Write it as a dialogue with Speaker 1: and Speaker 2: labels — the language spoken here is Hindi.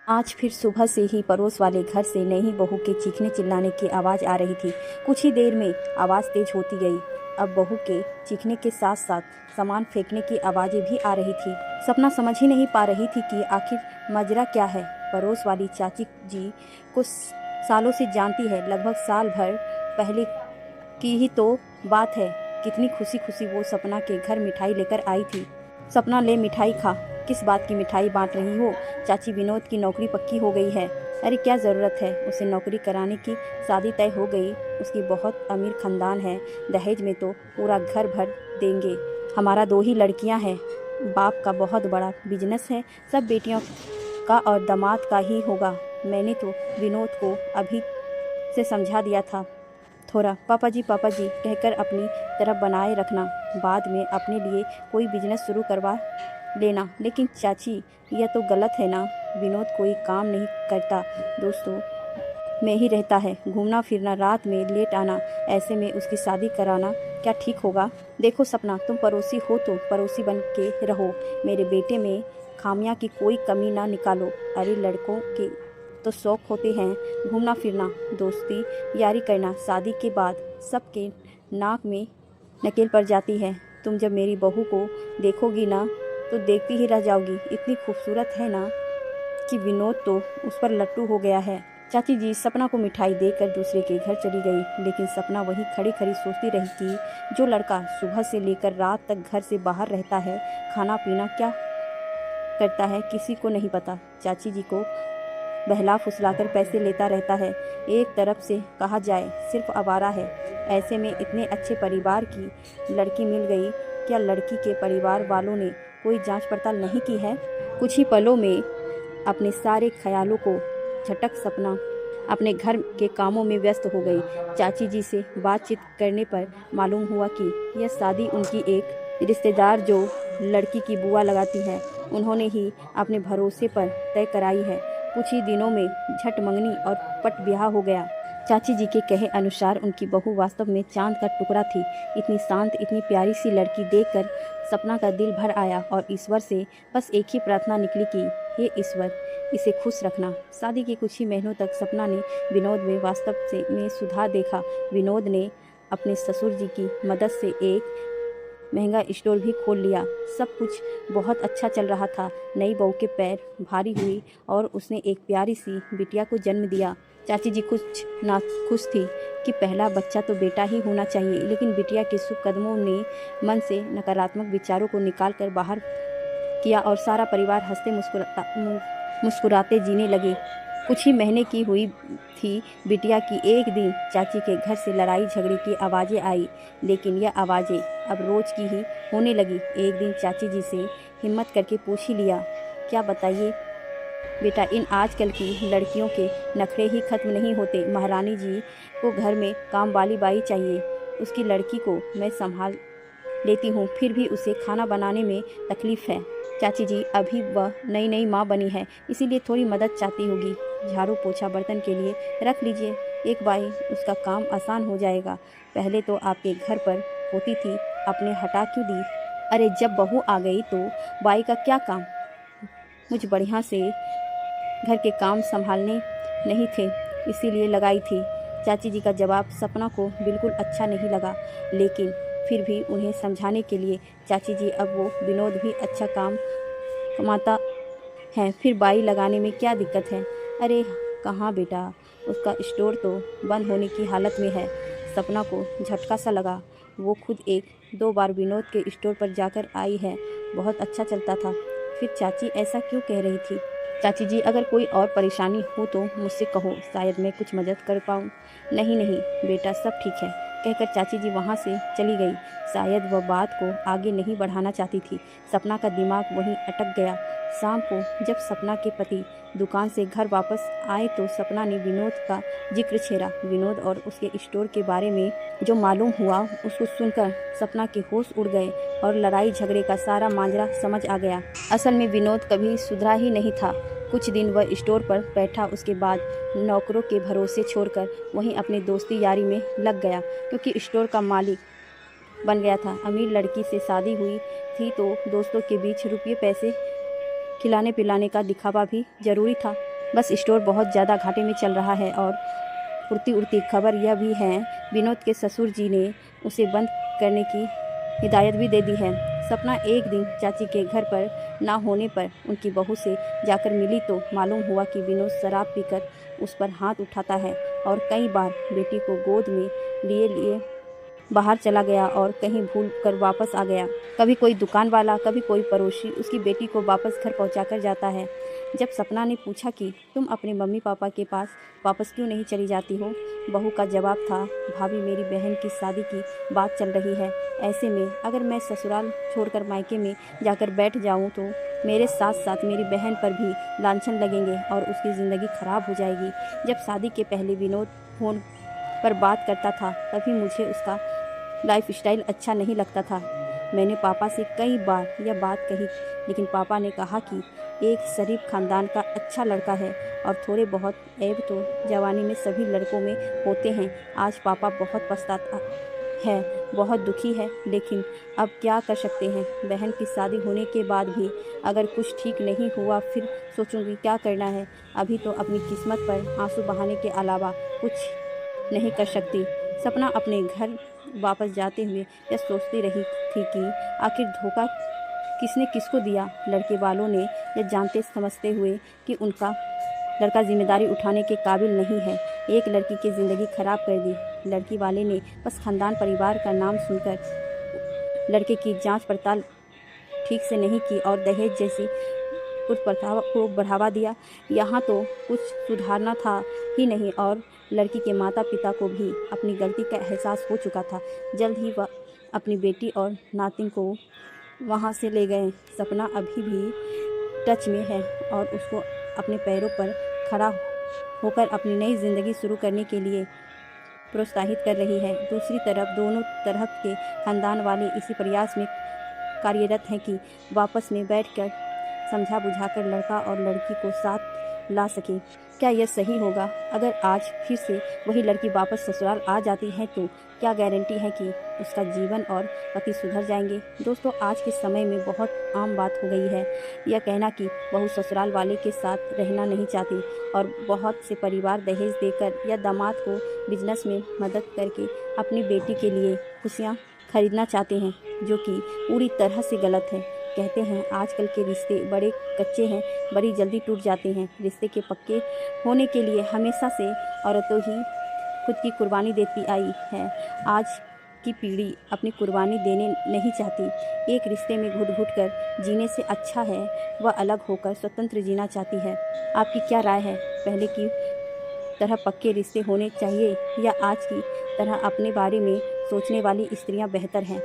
Speaker 1: आज फिर सुबह से ही पड़ोस वाले घर से नई बहू के चीखने चिल्लाने की आवाज़ आ रही थी। कुछ ही देर में आवाज़ तेज होती गई। अब बहू के चीखने के साथ साथ सामान फेंकने की आवाज़ें भी आ रही थी। सपना समझ ही नहीं पा रही थी कि आखिर माजरा क्या है। पड़ोस वाली चाची जी को सालों से जानती है, लगभग साल भर पहले की ही तो बात है। कितनी खुशी खुशी वो सपना के घर मिठाई लेकर आई थी। सपना ले मिठाई खा। किस बात की मिठाई बांट रही हो? चाची विनोद की नौकरी पक्की हो गई है। अरे क्या ज़रूरत है उसे नौकरी कराने की, शादी तय हो गई। उसकी बहुत अमीर खानदान है, दहेज में तो पूरा घर भर देंगे। हमारा 2 ही लड़कियां हैं, बाप का बहुत बड़ा बिजनेस है, सब बेटियों का और दामाद का ही होगा। मैंने तो विनोद को अभी से समझा दिया था, थोड़ा पापा जी कहकर अपनी तरफ बनाए रखना, बाद में अपने लिए कोई बिजनेस शुरू करवा लेना। लेकिन चाची यह तो गलत है ना, विनोद कोई काम नहीं करता, दोस्तों में ही रहता है, घूमना फिरना, रात में लेट आना, ऐसे में उसकी शादी कराना क्या ठीक होगा? देखो सपना, तुम पड़ोसी हो तो पड़ोसी बन के रहो, मेरे बेटे में खामियां की कोई कमी ना निकालो। अरे लड़कों के तो शौक होते हैं, घूमना फिरना, दोस्ती यारी करना, शादी के बाद सबके नाक में नकेल पड़ जाती है। तुम जब मेरी बहू को देखोगी ना तो देखती ही रह जाओगी, इतनी खूबसूरत है ना कि विनोद तो उस पर लट्टू हो गया है। चाची जी सपना को मिठाई देकर दूसरे के घर चली गई, लेकिन सपना वहीं खड़ी खड़ी सोचती रही कि जो लड़का सुबह से लेकर रात तक घर से बाहर रहता है, खाना पीना क्या करता है किसी को नहीं पता, चाची जी को बहला फुसलाकर पैसे लेता रहता है। एक तरफ से कहा जाए सिर्फ आवारा है, ऐसे में इतने अच्छे परिवार की लड़की मिल गई। क्या लड़की के परिवार वालों ने कोई जांच पड़ताल नहीं की है? कुछ ही पलों में अपने सारे ख्यालों को झटक सपना अपने घर के कामों में व्यस्त हो गई। चाची जी से बातचीत करने पर मालूम हुआ कि यह शादी उनकी एक रिश्तेदार जो लड़की की बुआ लगाती है, उन्होंने ही अपने भरोसे पर तय कराई है। कुछ ही दिनों में झट मंगनी और पट ब्याह हो गया। चाची जी के कहे अनुसार उनकी बहू वास्तव में चांद का टुकड़ा थी। इतनी शांत, इतनी प्यारी सी लड़की देखकर सपना का दिल भर आया और ईश्वर से बस एक ही प्रार्थना निकली कि हे ईश्वर, इसे खुश रखना। शादी के कुछ ही महीनों तक सपना ने विनोद में वास्तव में सुधार देखा। विनोद ने अपने ससुर जी की मदद से एक महंगा स्टोर भी खोल लिया। सब कुछ बहुत अच्छा चल रहा था। नई बहू के पैर भारी हुई और उसने एक प्यारी सी बिटिया को जन्म दिया। चाची जी कुछ नाखुश थी कि पहला बच्चा तो बेटा ही होना चाहिए, लेकिन बिटिया के शुभ कदमों ने मन से नकारात्मक विचारों को निकाल कर बाहर किया और सारा परिवार हंसते मुस्कुराते जीने लगे। कुछ ही महीने की हुई थी बिटिया की, एक दिन चाची के घर से लड़ाई झगड़े की आवाज़ें आई, लेकिन यह आवाज़ें अब रोज़ की ही होने लगी। एक दिन चाची जी से हिम्मत करके पूछ ही लिया, क्या बताइए बेटा, इन आजकल की लड़कियों के नखरे ही खत्म नहीं होते। महारानी जी को घर में काम वाली बाई चाहिए, उसकी लड़की को मैं संभाल लेती हूँ, फिर भी उसे खाना बनाने में तकलीफ़ है। चाची जी अभी वह नई माँ बनी है, इसीलिए थोड़ी मदद चाहती होगी। झाड़ू पोछा बर्तन के लिए रख लीजिए, एक बाई, उसका काम आसान हो जाएगा। पहले तो आपके घर पर होती थी, आपने हटा क्यों दी? अरे जब बहू आ गई तो बाई का क्या काम, मुझ बढ़िया से घर के काम संभालने नहीं थे, इसीलिए लगाई थी। चाची जी का जवाब सपना को बिल्कुल अच्छा नहीं लगा, लेकिन फिर भी उन्हें समझाने के लिए, चाची जी अब वो विनोद भी अच्छा काम कमाता है, फिर बाई लगाने में क्या दिक्कत है? अरे कहाँ बेटा, उसका स्टोर तो बंद होने की हालत में है। सपना को झटका सा लगा। वो खुद 1-2 बार विनोद के स्टोर पर जाकर आई है, बहुत अच्छा चलता था। फिर चाची ऐसा क्यों कह रही थी? चाची जी अगर कोई और परेशानी हो तो मुझसे कहो, शायद मैं कुछ मदद कर पाऊँ। नहीं बेटा, सब ठीक है, कहकर चाची जी वहाँ से चली गई। शायद वह बात को आगे नहीं बढ़ाना चाहती थी। सपना का दिमाग वहीं अटक गया। शाम को जब सपना के पति दुकान से घर वापस आए तो सपना ने विनोद का जिक्र छेड़ा। विनोद और उसके स्टोर के बारे में जो मालूम हुआ, उसको सुनकर सपना के होश उड़ गए और लड़ाई झगड़े का सारा मांजरा समझ आ गया। असल में विनोद कभी सुधरा ही नहीं था। कुछ दिन वह स्टोर पर बैठा, उसके बाद नौकरों के भरोसे छोड़कर वहीं अपनी दोस्ती यारी में लग गया, क्योंकि स्टोर का मालिक बन गया था। अमीर लड़की से शादी हुई थी तो दोस्तों के बीच रुपये पैसे खिलाने पिलाने का दिखावा भी जरूरी था। बस स्टोर बहुत ज़्यादा घाटे में चल रहा है और उड़ती उड़ती खबर यह भी है विनोद के ससुर जी ने उसे बंद करने की हिदायत भी दे दी है। सपना एक दिन चाची के घर पर ना होने पर उनकी बहू से जाकर मिली तो मालूम हुआ कि विनोद शराब पीकर उस पर हाथ उठाता है और कई बार बेटी को गोद में लिए लिए बाहर चला गया और कहीं भूल कर वापस आ गया। कभी कोई दुकान वाला, कभी कोई पड़ोसी उसकी बेटी को वापस घर पहुंचा कर जाता है। जब सपना ने पूछा कि तुम अपने मम्मी पापा के पास वापस क्यों नहीं चली जाती हो, बहू का जवाब था, भाभी मेरी बहन की शादी की बात चल रही है। ऐसे में अगर मैं ससुराल छोड़कर मायके में जाकर बैठ जाऊं तो मेरे साथ साथ मेरी बहन पर भी लांछन लगेंगे और उसकी ज़िंदगी खराब हो जाएगी। जब शादी के पहले विनोद फोन पर बात करता था तभी मुझे उसका लाइफ स्टाइल अच्छा नहीं लगता था। मैंने पापा से कई बार यह बात कही लेकिन पापा ने कहा कि एक शरीफ खानदान का अच्छा लड़का है और थोड़े बहुत ऐब तो जवानी में सभी लड़कों में होते हैं। आज पापा बहुत पछताता है, बहुत दुखी है, लेकिन अब क्या कर सकते हैं। बहन की शादी होने के बाद भी अगर कुछ ठीक नहीं हुआ फिर सोचूंगी क्या करना है। अभी तो अपनी किस्मत पर आंसू बहाने के अलावा कुछ नहीं कर सकती। सपना अपने घर वापस जाते हुए यह सोचती रही थी कि आखिर धोखा किसने किसको दिया। लड़के वालों ने यह जानते समझते हुए कि उनका लड़का जिम्मेदारी उठाने के काबिल नहीं है, एक लड़की की ज़िंदगी खराब कर दी। लड़की वाले ने बस खानदान परिवार का नाम सुनकर लड़के की जांच पड़ताल ठीक से नहीं की और दहेज जैसी उत्प्रथा को बढ़ावा दिया। यहाँ तो कुछ सुधारना था ही नहीं और लड़की के माता पिता को भी अपनी गलती का एहसास हो चुका था। जल्द ही वह अपनी बेटी और नातिन को वहाँ से ले गए। सपना अभी भी टच में है और उसको अपने पैरों पर खड़ा होकर अपनी नई ज़िंदगी शुरू करने के लिए प्रोत्साहित कर रही है। दूसरी तरफ दोनों तरह के खानदान वाले इसी प्रयास में कार्यरत हैं कि वापस में बैठकर समझा बुझाकर लड़का और लड़की को साथ ला सके। क्या यह सही होगा? अगर आज फिर से वही लड़की वापस ससुराल आ जाती है तो क्या गारंटी है कि उसका जीवन और पति सुधर जाएंगे? दोस्तों, आज के समय में बहुत आम बात हो गई है यह कहना कि बहू ससुराल वाले के साथ रहना नहीं चाहती और बहुत से परिवार दहेज देकर या दामाद को बिजनेस में मदद करके अपनी बेटी के लिए खुशियाँ खरीदना चाहते हैं, जो कि पूरी तरह से गलत है। कहते हैं आजकल के रिश्ते बड़े कच्चे हैं, बड़ी जल्दी टूट जाते हैं। रिश्ते के पक्के होने के लिए हमेशा से औरतों ही खुद की कुर्बानी देती आई है। आज की पीढ़ी अपनी कुर्बानी देने नहीं चाहती। एक रिश्ते में घुट घुट कर जीने से अच्छा है वह अलग होकर स्वतंत्र जीना चाहती है। आपकी क्या राय है? पहले की तरह पक्के रिश्ते होने चाहिए या आज की तरह अपने बारे में सोचने वाली स्त्रियां बेहतर हैं?